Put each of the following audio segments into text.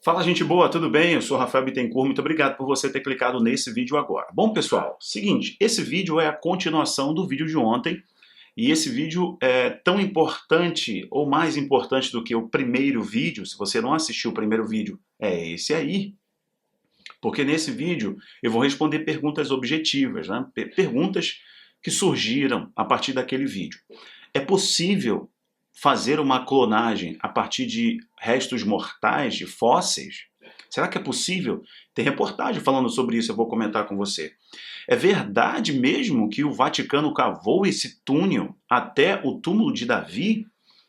Fala, gente boa, tudo bem? Eu sou Rafael Bittencourt, muito obrigado por você ter clicado nesse vídeo agora. Bom, pessoal, seguinte, esse vídeo é a continuação do vídeo de ontem, e esse vídeo é tão importante, ou mais importante do que o primeiro vídeo. Se você não assistiu o primeiro vídeo, é esse aí, porque nesse vídeo eu vou responder perguntas objetivas, né? Perguntas que surgiram a partir daquele vídeo. É possível fazer uma clonagem a partir de restos mortais, de fósseis? Será que é possível? Tem reportagem falando sobre isso, eu vou comentar com você. É verdade mesmo que o Vaticano cavou esse túnel até o túmulo de Davi?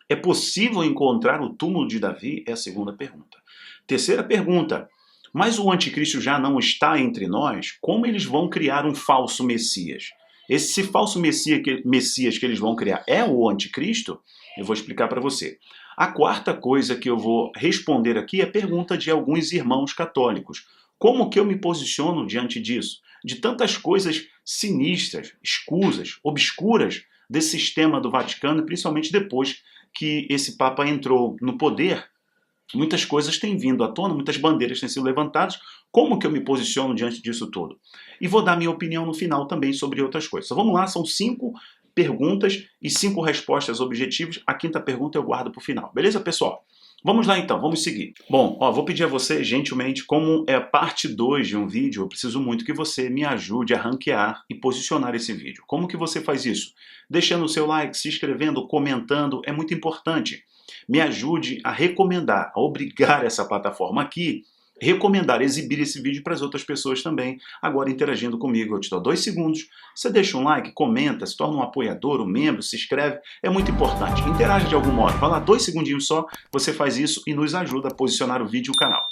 É possível encontrar o túmulo de Davi? É a segunda pergunta. Terceira pergunta. Mas o anticristo já não está entre nós? Como eles vão criar um falso Messias? Esse falso Messias que eles vão criar é o anticristo? Eu vou explicar para você. A quarta coisa que eu vou responder aqui é a pergunta de alguns irmãos católicos. Como que eu me posiciono diante disso? De tantas coisas sinistras, escusas, obscuras desse sistema do Vaticano, principalmente depois que esse Papa entrou no poder. Muitas coisas têm vindo à tona, muitas bandeiras têm sido levantadas. Como que eu me posiciono diante disso tudo? E vou dar minha opinião no final também sobre outras coisas. Então, vamos lá, são 5 perguntas e 5 respostas objetivas. A quinta pergunta eu guardo para o final. Beleza, pessoal? Vamos lá então, vamos seguir. Bom, vou pedir a você, gentilmente, como é a parte 2 de um vídeo, eu preciso muito que você me ajude a ranquear e posicionar esse vídeo. Como que você faz isso? Deixando o seu like, se inscrevendo, comentando, é muito importante. Me ajude a recomendar, a obrigar essa plataforma aqui, recomendar, exibir esse vídeo para as outras pessoas também, agora interagindo comigo. Eu te dou 2 segundos, você deixa um like, comenta, se torna um apoiador, um membro, se inscreve, é muito importante. Interage de algum modo, vai lá, 2 segundinhos só, você faz isso e nos ajuda a posicionar o vídeo e o canal.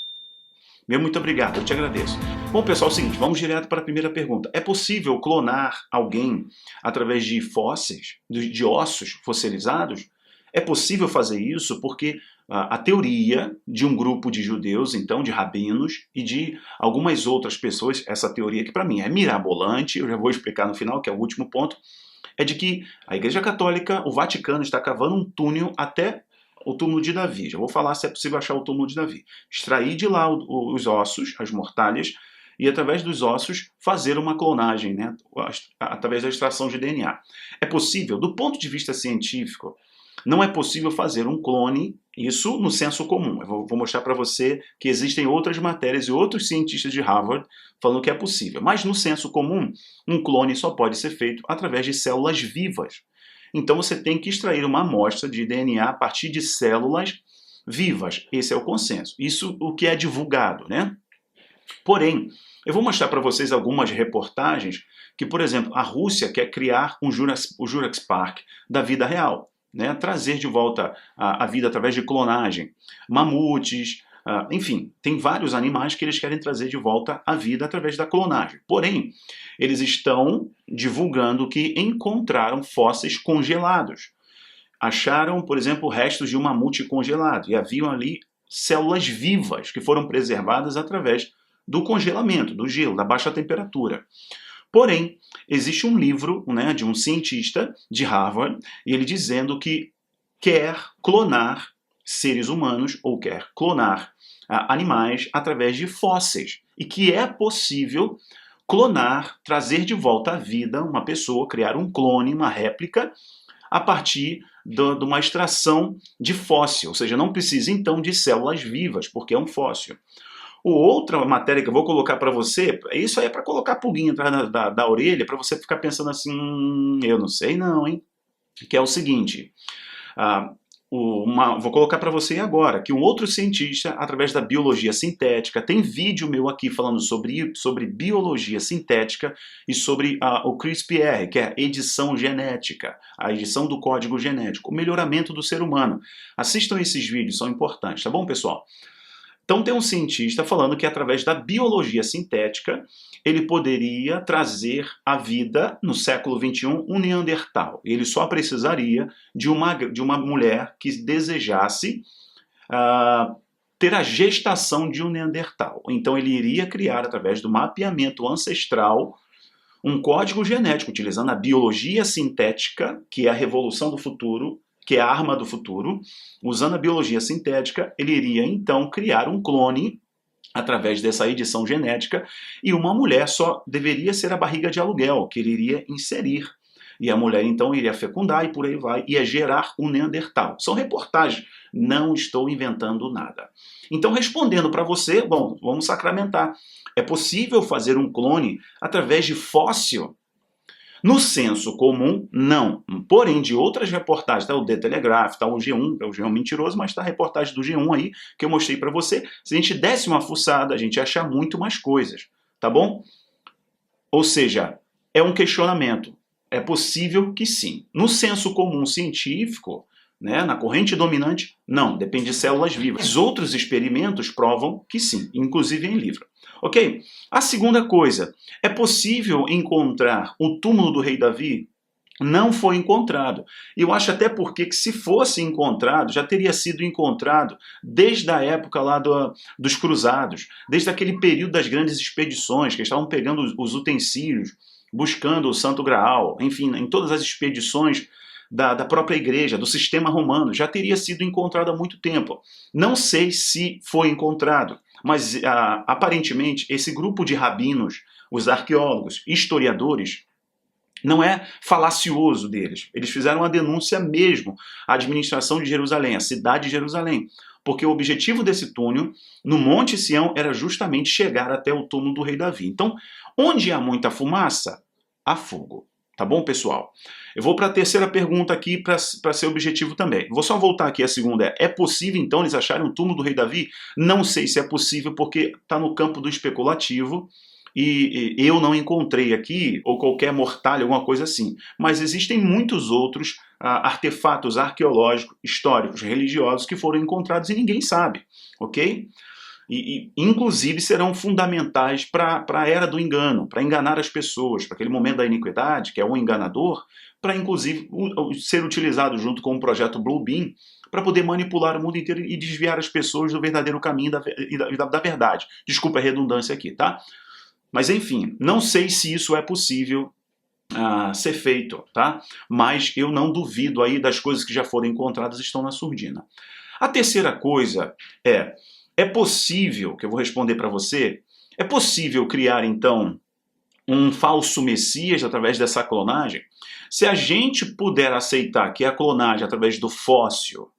Meu muito obrigado, eu te agradeço. Bom, pessoal, é o seguinte, vamos direto para a primeira pergunta. É possível clonar alguém através de fósseis, de ossos fossilizados? É possível fazer isso porque a teoria de um grupo de judeus, então, de rabinos, e de algumas outras pessoas, essa teoria que para mim é mirabolante, eu já vou explicar no final, que é o último ponto, é de que a Igreja Católica, o Vaticano, está cavando um túnel até o túmulo de Davi. Já vou falar se é possível achar o túmulo de Davi. Extrair de lá os ossos, as mortalhas, e através dos ossos fazer uma clonagem, né? Através da extração de DNA. É possível? Do ponto de vista científico, não é possível fazer um clone, isso no senso comum. Eu vou mostrar para você que existem outras matérias e outros cientistas de Harvard falando que é possível. Mas no senso comum, um clone só pode ser feito através de células vivas. Então você tem que extrair uma amostra de DNA a partir de células vivas. Esse é o consenso. Isso o que é divulgado, né? Porém, eu vou mostrar para vocês algumas reportagens que, por exemplo, a Rússia quer criar o Jurassic Park da vida real. Né, trazer de volta a vida através de clonagem, mamutes, enfim, tem vários animais que eles querem trazer de volta à vida através da clonagem. Porém, eles estão divulgando que encontraram fósseis congelados. Acharam, por exemplo, restos de um mamute congelado e haviam ali células vivas que foram preservadas através do congelamento, do gelo, da baixa temperatura. Porém, existe um livro, né, de um cientista de Harvard, e ele dizendo que quer clonar seres humanos ou quer clonar animais através de fósseis. E que é possível clonar, trazer de volta à vida uma pessoa, criar um clone, uma réplica, a partir de uma extração de fóssil. Ou seja, não precisa então de células vivas, porque é um fóssil. Outra matéria que eu vou colocar para você, isso aí é para colocar pulguinha atrás da orelha, para você ficar pensando assim, eu não sei não, hein? Que é o seguinte, vou colocar para você agora, que um outro cientista, através da biologia sintética, tem vídeo meu aqui falando sobre biologia sintética e sobre o CRISPR, que é a edição genética, a edição do código genético, o melhoramento do ser humano. Assistam esses vídeos, são importantes, tá bom, pessoal? Então tem um cientista falando que através da biologia sintética ele poderia trazer à vida, no século XXI, um Neandertal. Ele só precisaria de uma mulher que desejasse ter a gestação de um Neandertal. Então ele iria criar, através do mapeamento ancestral, um código genético, utilizando a biologia sintética, que é a revolução do futuro, que é a arma do futuro, usando a biologia sintética, ele iria então criar um clone através dessa edição genética, e uma mulher só deveria ser a barriga de aluguel, que ele iria inserir. E a mulher então iria fecundar e por aí vai, ia gerar um Neandertal. São reportagens, não estou inventando nada. Então, respondendo para você, bom, vamos sacramentar. É possível fazer um clone através de fóssil? No senso comum, não. Porém, de outras reportagens, tá o The Telegraph, tá o G1, é o G1 mentiroso, mas tá a reportagem do G1 aí, que eu mostrei para você. Se a gente desse uma fuçada, a gente ia achar muito mais coisas, tá bom? Ou seja, é um questionamento. É possível que sim. No senso comum científico, né, na corrente dominante, não, depende de células vivas. Os outros experimentos provam que sim, inclusive em livro. Ok? A segunda coisa, é possível encontrar o túmulo do rei Davi? Não foi encontrado. E eu acho até porque que se fosse encontrado, já teria sido encontrado desde a época lá dos cruzados, desde aquele período das grandes expedições, que estavam pegando os utensílios, buscando o Santo Graal, enfim, em todas as expedições da própria igreja, do sistema romano, já teria sido encontrado há muito tempo. Não sei se foi encontrado, mas aparentemente esse grupo de rabinos, os arqueólogos, historiadores, não é falacioso deles. Eles fizeram uma denúncia mesmo à administração de Jerusalém, à cidade de Jerusalém, porque o objetivo desse túnel, no Monte Sião, era justamente chegar até o túmulo do rei Davi. Então, onde há muita fumaça, há fogo. Tá bom, pessoal? Eu vou para a terceira pergunta aqui para ser objetivo também. Vou só voltar aqui, a segunda é possível então eles acharem um túmulo do rei Davi? Não sei se é possível porque está no campo do especulativo e eu não encontrei aqui, ou qualquer mortalha, alguma coisa assim. Mas existem muitos outros artefatos arqueológicos, históricos, religiosos que foram encontrados e ninguém sabe, ok? E inclusive serão fundamentais para a era do engano, para enganar as pessoas, para aquele momento da iniquidade, que é o enganador, para inclusive ser utilizado junto com o projeto Blue Beam, para poder manipular o mundo inteiro e desviar as pessoas do verdadeiro caminho da verdade. Desculpa a redundância aqui, tá? Mas enfim, não sei se isso é possível ser feito, tá? Mas eu não duvido aí das coisas que já foram encontradas estão na surdina. A terceira coisa é possível, que eu vou responder para você, é possível criar, então, um falso Messias através dessa clonagem? Se a gente puder aceitar que a clonagem através do fóssil,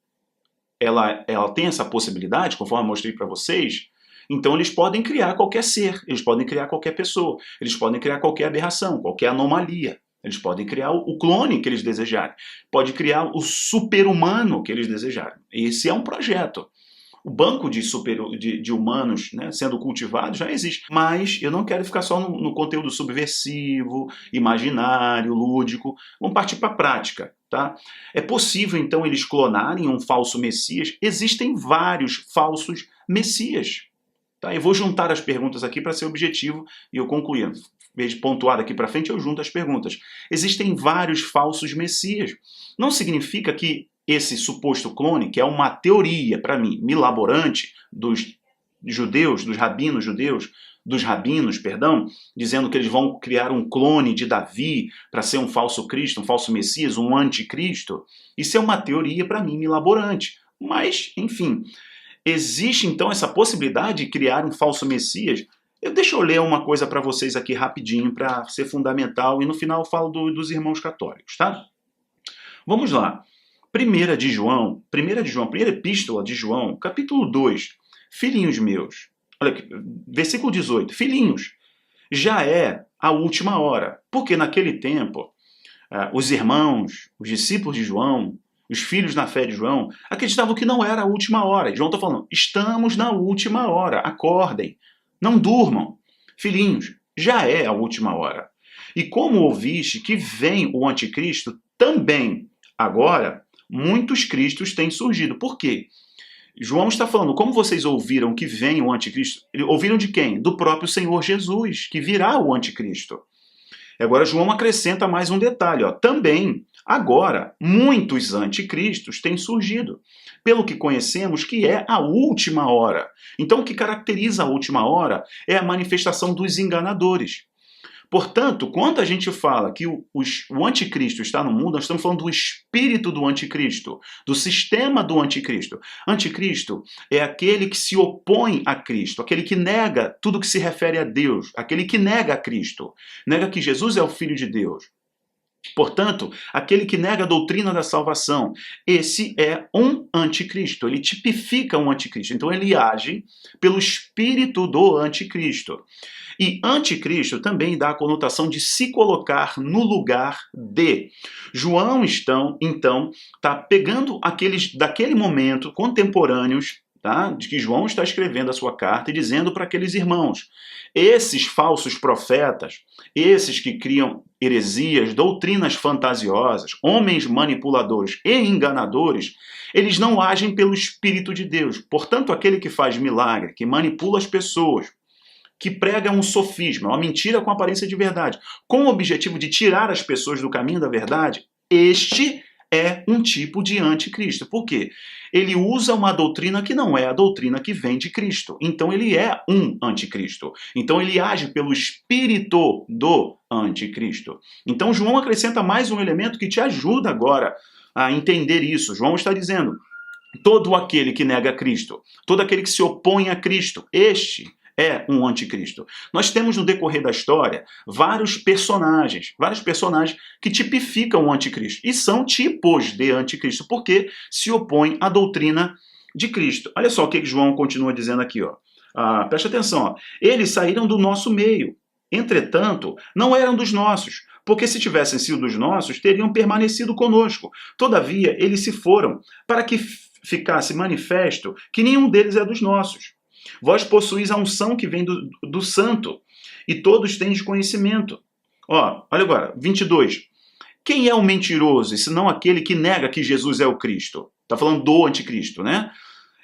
ela tem essa possibilidade, conforme eu mostrei para vocês, então eles podem criar qualquer ser, eles podem criar qualquer pessoa, eles podem criar qualquer aberração, qualquer anomalia. Eles podem criar o clone que eles desejarem, pode criar o super-humano que eles desejarem. Esse é um projeto. O banco de humanos, né, sendo cultivado já existe. Mas eu não quero ficar só no conteúdo subversivo, imaginário, lúdico. Vamos partir para a prática. Tá? É possível, então, eles clonarem um falso Messias? Existem vários falsos Messias. Tá? Eu vou juntar as perguntas aqui para ser objetivo e eu concluir. Em vez de pontuar daqui para frente, eu junto as perguntas. Existem vários falsos Messias. Não significa que esse suposto clone, que é uma teoria, para mim, milaborante dos judeus, dos rabinos judeus, dizendo que eles vão criar um clone de Davi para ser um falso Cristo, um falso Messias, um anticristo. Isso é uma teoria, para mim, milaborante. Mas, enfim, existe então essa possibilidade de criar um falso Messias? Deixa eu ler uma coisa para vocês aqui rapidinho, para ser fundamental, e no final eu falo dos irmãos católicos, tá? Vamos lá. Primeira epístola de João, capítulo 2. Filhinhos meus, olha aqui, versículo 18. Filhinhos, já é a última hora, porque naquele tempo os irmãos, os discípulos de João, os filhos na fé de João, acreditavam que não era a última hora. E João está falando, estamos na última hora, acordem, não durmam. Filhinhos, já é a última hora. E como ouviste que vem o anticristo, também agora muitos cristos têm surgido. Por quê? João está falando, como vocês ouviram que vem o anticristo? Ouviram de quem? Do próprio Senhor Jesus, que virá o anticristo. E agora João acrescenta mais um detalhe. Também, agora, muitos anticristos têm surgido, pelo que conhecemos que é a última hora. Então, o que caracteriza a última hora é a manifestação dos enganadores. Portanto, quando a gente fala que o anticristo está no mundo, nós estamos falando do espírito do anticristo, do sistema do anticristo. Anticristo é aquele que se opõe a Cristo, aquele que nega tudo que se refere a Deus, aquele que nega a Cristo, nega que Jesus é o Filho de Deus. Portanto, aquele que nega a doutrina da salvação, esse é um anticristo, ele tipifica um anticristo. Então ele age pelo espírito do anticristo. E anticristo também dá a conotação de se colocar no lugar de. João, então, está pegando aqueles daquele momento contemporâneos, tá, de que João está escrevendo a sua carta e dizendo para aqueles irmãos, esses falsos profetas, esses que criam heresias, doutrinas fantasiosas, homens manipuladores e enganadores, eles não agem pelo Espírito de Deus. Portanto, aquele que faz milagre, que manipula as pessoas, que prega um sofisma, uma mentira com aparência de verdade, com o objetivo de tirar as pessoas do caminho da verdade, este é um tipo de anticristo. Por quê? Ele usa uma doutrina que não é a doutrina que vem de Cristo. Então ele é um anticristo. Então ele age pelo espírito do anticristo. Então João acrescenta mais um elemento que te ajuda agora a entender isso. João está dizendo, todo aquele que nega Cristo, todo aquele que se opõe a Cristo, este é um anticristo. Nós temos no decorrer da história vários personagens que tipificam o anticristo. E são tipos de anticristo, porque se opõem à doutrina de Cristo. Olha só o que João continua dizendo aqui, ó. Presta atenção, ó. Eles saíram do nosso meio. Entretanto, não eram dos nossos, porque se tivessem sido dos nossos, teriam permanecido conosco. Todavia, eles se foram, para que ficasse manifesto que nenhum deles é dos nossos. Vós possuís a unção que vem do santo, e todos têm conhecimento. Ó, olha agora, 22. Quem é o mentiroso, senão aquele que nega que Jesus é o Cristo? Está falando do anticristo, né?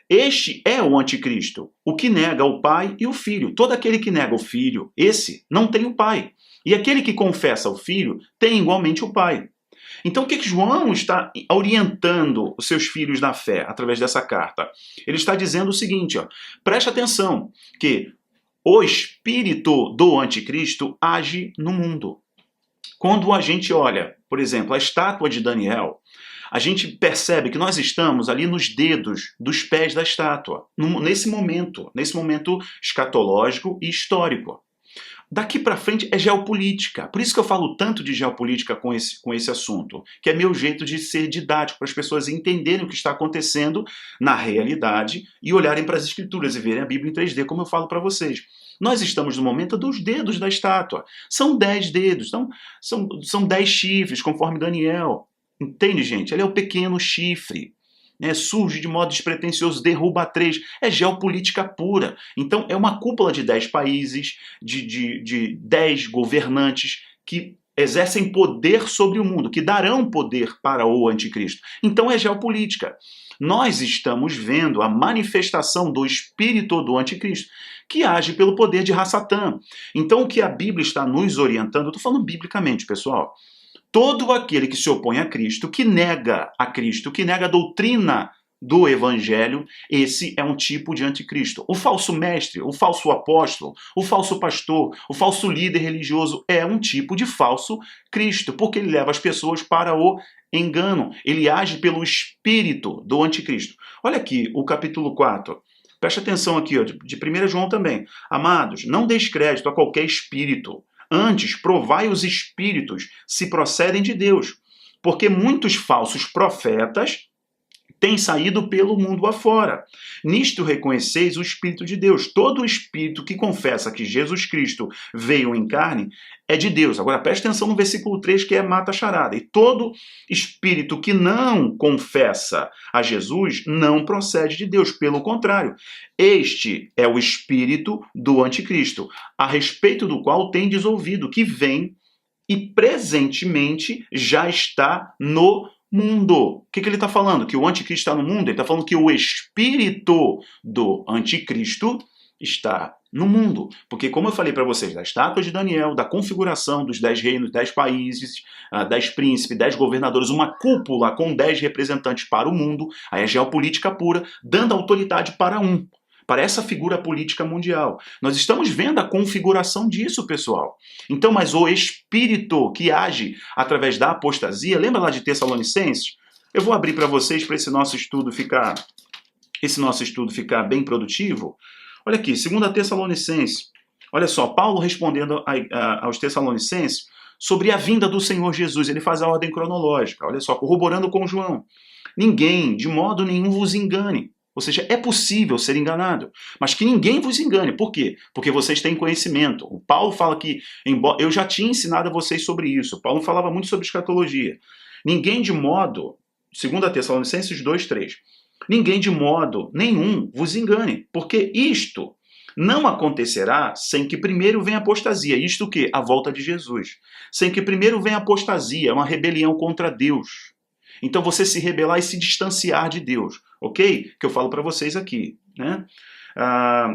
Este é o anticristo, o que nega o Pai e o Filho. Todo aquele que nega o Filho, esse não tem o Pai. E aquele que confessa o Filho tem igualmente o Pai. Então o que João está orientando os seus filhos na fé através dessa carta? Ele está dizendo o seguinte, ó, preste atenção, que o espírito do anticristo age no mundo. Quando a gente olha, por exemplo, a estátua de Daniel, a gente percebe que nós estamos ali nos dedos dos pés da estátua, nesse momento escatológico e histórico. Daqui para frente é geopolítica. Por isso que eu falo tanto de geopolítica com esse assunto, que é meu jeito de ser didático, para as pessoas entenderem o que está acontecendo na realidade e olharem para as escrituras e verem a Bíblia em 3D, como eu falo para vocês. Nós estamos no momento dos dedos da estátua. São 10 dedos, são 10 chifres, conforme Daniel. Entende, gente? Ele é o pequeno chifre. Surge de modo despretensioso, derruba 3, é geopolítica pura. Então é uma cúpula de 10 países, de 10 governantes que exercem poder sobre o mundo, que darão poder para o anticristo. Então é geopolítica. Nós estamos vendo a manifestação do espírito do anticristo, que age pelo poder de Ra-Satã. Então o que a Bíblia está nos orientando, eu estou falando biblicamente, pessoal, todo aquele que se opõe a Cristo, que nega a Cristo, que nega a doutrina do Evangelho, esse é um tipo de anticristo. O falso mestre, o falso apóstolo, o falso pastor, o falso líder religioso é um tipo de falso Cristo, porque ele leva as pessoas para o engano. Ele age pelo espírito do anticristo. Olha aqui o capítulo 4. Preste atenção aqui, ó, de 1 João também. Amados, não deis crédito a qualquer espírito. Antes, provai os espíritos se procedem de Deus, porque muitos falsos profetas têm saído pelo mundo afora. Nisto reconheceis o Espírito de Deus. Todo espírito que confessa que Jesus Cristo veio em carne é de Deus. Agora preste atenção no versículo 3, que é mata a charada. E todo espírito que não confessa a Jesus não procede de Deus. Pelo contrário, este é o espírito do anticristo, a respeito do qual tendes ouvido, que vem e presentemente já está no mundo. O que ele está falando? Que o anticristo está no mundo? Ele está falando que o espírito do anticristo está no mundo. Porque, como eu falei para vocês, da estátua de Daniel, da configuração dos 10 reinos, 10 países, 10 príncipes, 10 governadores, uma cúpula com 10 representantes para o mundo, aí é geopolítica pura, dando autoridade para um. para essa figura política mundial. Nós estamos vendo a configuração disso, pessoal. Então, mas o espírito que age através da apostasia, lembra lá de Tessalonicenses? Eu vou abrir para vocês, para esse nosso estudo ficar bem produtivo. Olha aqui, 2 Tessalonicenses. Olha só, Paulo respondendo aos Tessalonicenses sobre a vinda do Senhor Jesus. Ele faz a ordem cronológica. Olha só, corroborando com João. Ninguém, de modo nenhum, vos engane. Ou seja, é possível ser enganado, mas que ninguém vos engane. Por quê? Porque vocês têm conhecimento. O Paulo fala que, embora eu já tinha ensinado a vocês sobre isso. O Paulo falava muito sobre escatologia. Ninguém de modo, 2 Tessalonicenses 2:3, ninguém de modo nenhum vos engane, porque isto não acontecerá sem que primeiro venha apostasia. Isto o quê? A volta de Jesus. Sem que primeiro venha apostasia, uma rebelião contra Deus. Então você se rebelar e se distanciar de Deus, ok? Que eu falo para vocês aqui, né?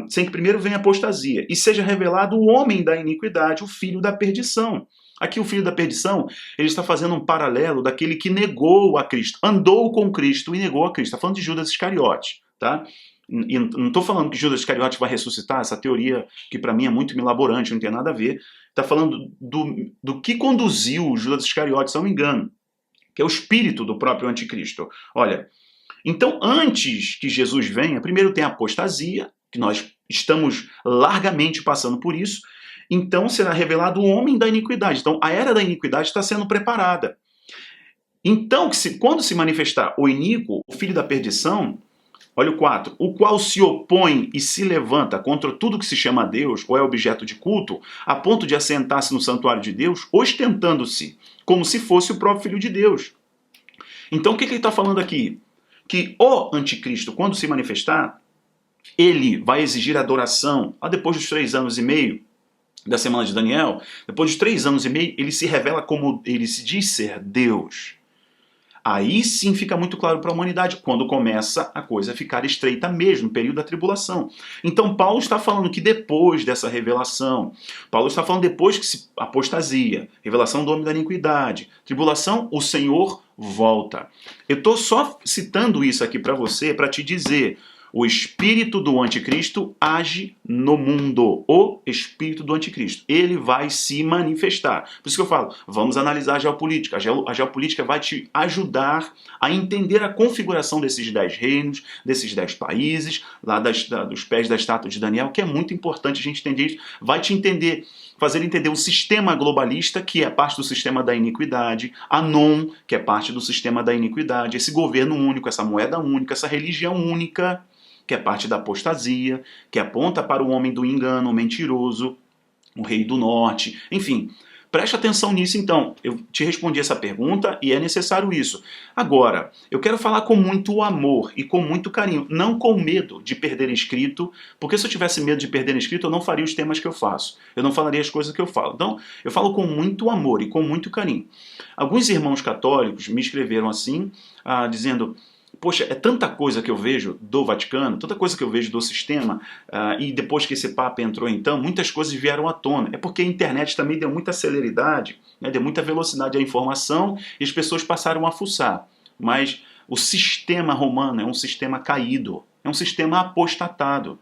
Sem que primeiro venha apostasia e seja revelado o homem da iniquidade, o filho da perdição. Aqui o filho da perdição, ele está fazendo um paralelo daquele que negou a Cristo, andou com Cristo e negou a Cristo. Está falando de Judas Iscariote, tá? E não estou falando que Judas Iscariote vai ressuscitar, essa teoria que para mim é muito milaborante, não tem nada a ver. Está falando do que conduziu Judas Iscariote ao engano, que é o espírito do próprio anticristo. Olha, então antes que Jesus venha, primeiro tem a apostasia, que nós estamos largamente passando por isso, então será revelado o homem da iniquidade. Então a era da iniquidade está sendo preparada. Então, quando se manifestar o iníquo, o filho da perdição, olha o 4, o qual se opõe e se levanta contra tudo que se chama Deus, ou é objeto de culto, a ponto de assentar-se no santuário de Deus, ostentando-se como se fosse o próprio Filho de Deus. Então o que ele está falando aqui? Que o anticristo, quando se manifestar, ele vai exigir adoração. Depois dos 3 anos e meio da semana de Daniel, depois dos 3 anos e meio, ele se revela como, ele se diz ser Deus. Aí sim fica muito claro para a humanidade, quando começa a coisa a ficar estreita mesmo, no período da tribulação. Então Paulo está falando que depois dessa revelação, Paulo está falando depois que se apostasia, revelação do homem da iniquidade, tribulação, o Senhor volta. Eu estou só citando isso aqui para você, para te dizer, o espírito do anticristo age no mundo. O espírito do anticristo. Ele vai se manifestar. Por isso que eu falo, vamos analisar a geopolítica. A geopolítica vai te ajudar a entender a configuração desses 10 reinos, desses 10 países, lá dos pés da estátua de Daniel, que é muito importante a gente entender isso. Vai te fazer entender o sistema globalista, que é parte do sistema da iniquidade, Anon, que é parte do sistema da iniquidade, esse governo único, essa moeda única, essa religião única, que é parte da apostasia, que aponta para o homem do engano, o mentiroso, o rei do norte, enfim. Preste atenção nisso, então. Eu te respondi essa pergunta e é necessário isso. Agora, eu quero falar com muito amor e com muito carinho, não com medo de perder inscrito, porque se eu tivesse medo de perder inscrito, eu não faria os temas que eu faço. Eu não falaria as coisas que eu falo. Então, eu falo com muito amor e com muito carinho. Alguns irmãos católicos me escreveram assim, dizendo: poxa, é tanta coisa que eu vejo do Vaticano, tanta coisa que eu vejo do sistema, e depois que esse Papa entrou, então, muitas coisas vieram à tona. É porque a internet também deu muita celeridade, né, deu muita velocidade à informação, e as pessoas passaram a fuçar. Mas o sistema romano é um sistema caído, é um sistema apostatado.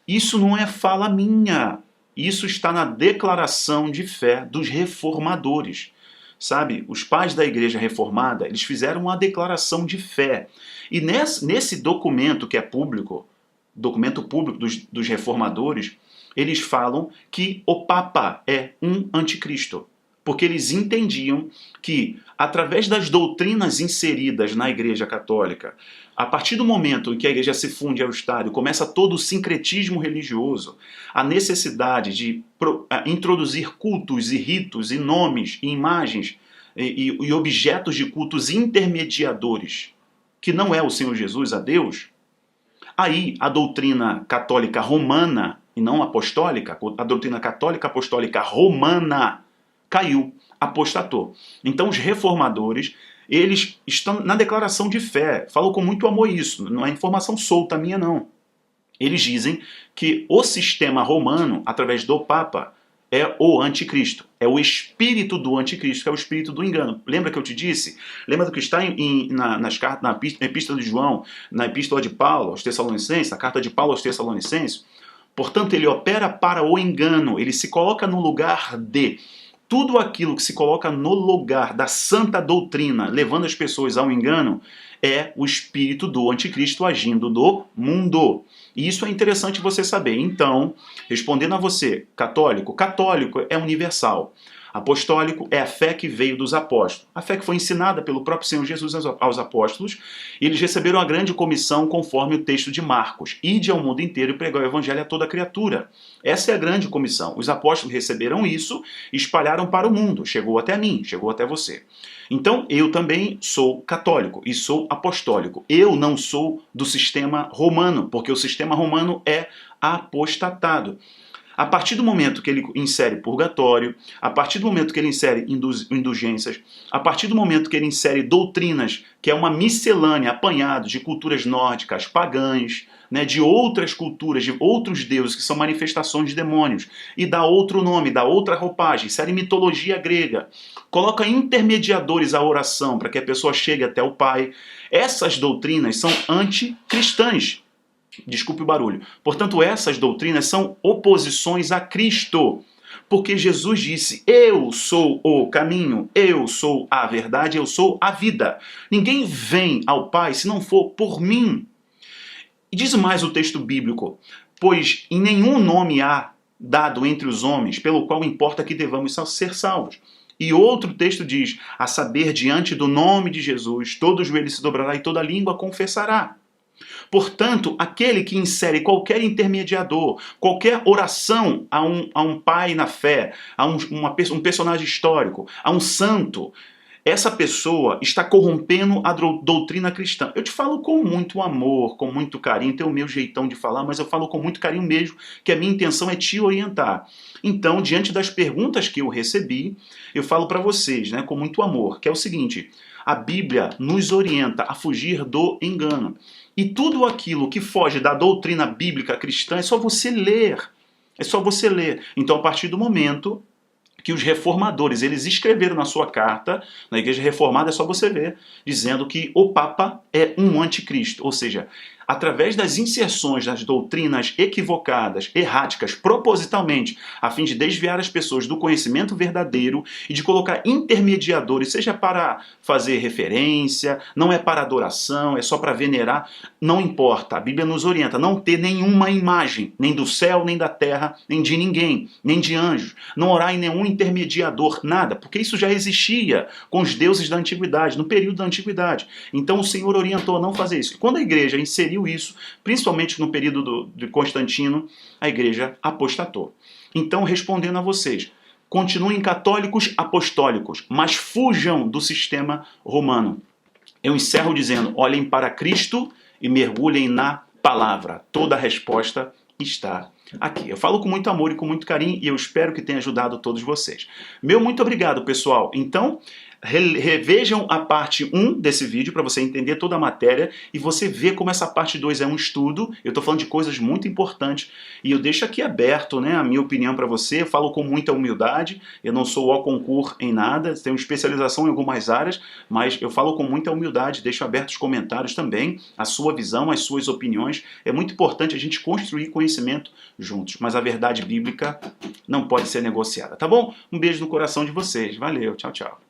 Isso não é fala minha, isso está na declaração de fé dos reformadores. Sabe, os pais da igreja reformada, eles fizeram uma declaração de fé. E nesse documento que é público, documento público dos reformadores, eles falam que o Papa é um anticristo. Porque eles entendiam que, através das doutrinas inseridas na Igreja Católica, a partir do momento em que a Igreja se funde ao Estado, começa todo o sincretismo religioso, a necessidade de introduzir cultos e ritos e nomes e imagens e objetos de cultos intermediadores, que não é o Senhor Jesus, a Deus, aí a doutrina católica romana, e não apostólica, a doutrina católica apostólica romana caiu, apostatou. Então os reformadores, eles estão na declaração de fé, falam com muito amor isso, não é informação solta minha não. Eles dizem que o sistema romano, através do Papa, é o anticristo, é o espírito do anticristo, que é o espírito do engano. Lembra que eu te disse? Lembra do que está na epístola de João, na epístola de Paulo aos Tessalonicenses, na carta de Paulo aos Tessalonicenses? Portanto, ele opera para o engano, ele se coloca no lugar de... Tudo aquilo que se coloca no lugar da santa doutrina, levando as pessoas ao engano, é o espírito do anticristo agindo no mundo. E isso é interessante você saber. Então, respondendo a você, católico, católico é universal. Apostólico é a fé que veio dos apóstolos. A fé que foi ensinada pelo próprio Senhor Jesus aos apóstolos. E eles receberam a grande comissão conforme o texto de Marcos. Ide ao mundo inteiro e pregar o evangelho a toda criatura. Essa é a grande comissão. Os apóstolos receberam isso e espalharam para o mundo. Chegou até mim, chegou até você. Então, eu também sou católico e sou apostólico. Eu não sou do sistema romano, porque o sistema romano é apostatado. A partir do momento que ele insere purgatório, a partir do momento que ele insere indulgências, a partir do momento que ele insere doutrinas, que é uma miscelânea apanhada de culturas nórdicas, pagãs, né, de outras culturas, de outros deuses que são manifestações de demônios, e dá outro nome, dá outra roupagem, insere mitologia grega, coloca intermediadores à oração para que a pessoa chegue até o Pai. Essas doutrinas são anticristãs. Desculpe o barulho. Portanto, essas doutrinas são oposições a Cristo. Porque Jesus disse, eu sou o caminho, eu sou a verdade, eu sou a vida. Ninguém vem ao Pai se não for por mim. E diz mais o texto bíblico, pois em nenhum nome há dado entre os homens pelo qual importa que devamos ser salvos. E outro texto diz, a saber, diante do nome de Jesus, todo joelho se dobrará e toda língua confessará. Portanto, aquele que insere qualquer intermediador, qualquer oração a um pai na fé, a um personagem histórico, a um santo, essa pessoa está corrompendo a doutrina cristã. Eu te falo com muito amor, com muito carinho, tem o meu jeitão de falar, mas eu falo com muito carinho mesmo, que a minha intenção é te orientar. Então, diante das perguntas que eu recebi, eu falo para vocês, né, com muito amor, que é o seguinte, a Bíblia nos orienta a fugir do engano. E tudo aquilo que foge da doutrina bíblica cristã é só você ler. É só você ler. Então, a partir do momento que os reformadores, eles escreveram na sua carta, na Igreja Reformada, é só você ver, dizendo que o Papa é um anticristo. Ou seja, através das inserções das doutrinas equivocadas, erráticas, propositalmente, a fim de desviar as pessoas do conhecimento verdadeiro e de colocar intermediadores, seja para fazer referência, não é para adoração, é só para venerar, não importa. A Bíblia nos orienta a não ter nenhuma imagem, nem do céu, nem da terra, nem de ninguém, nem de anjos. Não orar em nenhum intermediador, nada, porque isso já existia com os deuses da antiguidade, no período da antiguidade. Então o Senhor orientou a não fazer isso. E quando a igreja inseriu isso, principalmente no período de Constantino, a igreja apostatou. Então, respondendo a vocês, continuem católicos apostólicos, mas fujam do sistema romano. Eu encerro dizendo, olhem para Cristo e mergulhem na palavra. Toda a resposta está aqui. Eu falo com muito amor e com muito carinho e eu espero que tenha ajudado todos vocês. Meu muito obrigado, pessoal. Então, revejam a parte 1 desse vídeo para você entender toda a matéria e você ver como essa parte 2 é um estudo. Eu estou falando de coisas muito importantes e eu deixo aqui aberto, né, a minha opinião para você. Eu falo com muita humildade, eu não sou o concurso em nada, tenho especialização em algumas áreas, mas eu falo com muita humildade, deixo abertos os comentários também, a sua visão, as suas opiniões. É muito importante a gente construir conhecimento juntos, mas a verdade bíblica não pode ser negociada, tá bom? Um beijo no coração de vocês. Valeu, tchau, tchau.